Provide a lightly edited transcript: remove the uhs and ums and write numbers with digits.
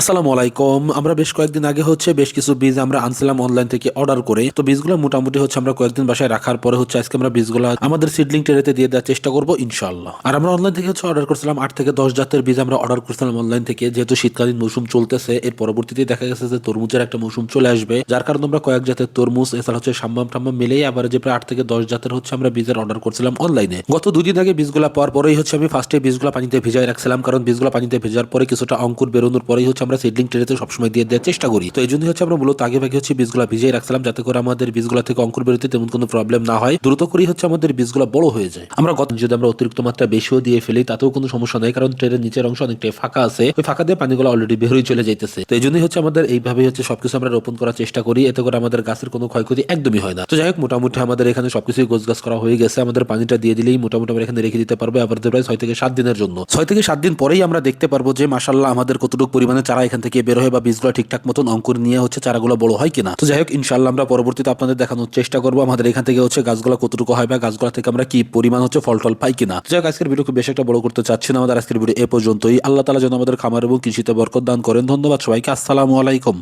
আসসালামু আলাইকুম। আমরা বেশ কয়েকদিন আগে বেশ কিছু বীজ আমরা আনছিলাম অনলাইন থেকে অর্ডার করে। তো বীজগুলো মোটামুটি আমরা কয়েকদিন বাসায় রাখার পরে আজকে আমরা বীজগুলো আমাদের সিডলিং ট্রেতে দিয়ে দেওয়ার চেষ্টা করব ইনশাআল্লাহ। আর আমরা অনলাইন থেকে অর্ডার করছিলাম 8 থেকে 10 জাতের বীজ আমরা অর্ডার করছিলাম অনলাইন থেকে, যেহেতু শীতকালীন মৌসুম চলতেছে। এর পরবর্তীতে দেখা গেছে যে তরমুজের একটা মৌসুম চলে আসবে, যার কারণে আমরা কয়েক জাতের তরমুজ এছাড়া সাম্মাম টাম্মাম মিলেই আবার যে প্রায় 8 থেকে 10 জাতের আমরা বীজের অর্ডার করছিলাম অনলাইনে। গত 2 দিন আগে বীজগুলো পাওয়ার পরেই আমি ফার্স্টে বীজগুলো পানিতে ভিজাই রাখছিলাম, কারণ বীজগুলো পানিতে ভেজার পরে কিছুটা অঙ্কুর বেরোনোর পরেই আমরা সিডলিং ট্রেতে সবসময় দিয়ে দেওয়ার চেষ্টা করি। তো এই জন্যই আমরা মূলত আগে ভাগে বীজগুলো ভিজিয়ে রাখছিলাম, যাতে করে আমাদের বীজগুলো থেকে অঙ্কুর বেরোতে তেমন কোনো প্রবলেম না হয়, দ্রুত করেই আমাদের বীজগুলো বড় হয়ে যায়। আমরা যদি আমরা অতিরিক্ত মাত্রা বেশিও দিয়ে ফেলি তাতেও কোনো সমস্যা নাই, কারণ ট্রেনের নিচের অংশ অনেকটাই ফাঁকা আছে, ওই ফাঁকা দিয়ে পানিগুলো অলরেডি বের হয়ে চলে যাইতেছে। তো এই জন্যই আমাদের এইভাবেই সবকিছু আমরা রোপণ করার চেষ্টা করি, এতে করে আমাদের গাছের কোনো ক্ষয়ক্ষতি একদমই হয় না। তো যাই হোক, মোটামুটি আমাদের এখানে সবকিছুই গোছগাছ করা হয়ে গেছে। আমাদের পানিটা দিয়ে দিলেই মোটামুটি আমরা এখানে রেখে দিতে পারবো আবার প্রায় 6 থেকে 7 দিনের জন্য। 6 থেকে 7 দিন পরেই আমরা দেখতে পারবো যে মাশাআল্লাহ আমাদের কতটুকু পরিমাণে চারা এখান থেকে বের হয় বা বীজগুলো ঠিকঠাক মতন অঙ্কুর নিয়ে চারাগুলো বড় হয় কিনা। তো যাই হোক, ইনশাআল্লাহ আমরা পরবর্তীতে আপনাদের দেখানোর চেষ্টা করবো আমাদের এখান থেকে গাছগুলো কতটুকু হয় বা গাছগুলো থেকে আমরা কি পরিমাণ ফল টল পাই কিনা। যাই হোক, আজকের ভিডিও খুব বেশি একটা বড় করতে চাচ্ছি না। আমাদের আজকের ভিডিও এ পর্যন্তই। আল্লাহ তাআলা যেন আমাদের খামার এবং কৃষিতে বরকত দান করেন। ধন্যবাদ সবাইকে। আসসালামু আলাইকুম।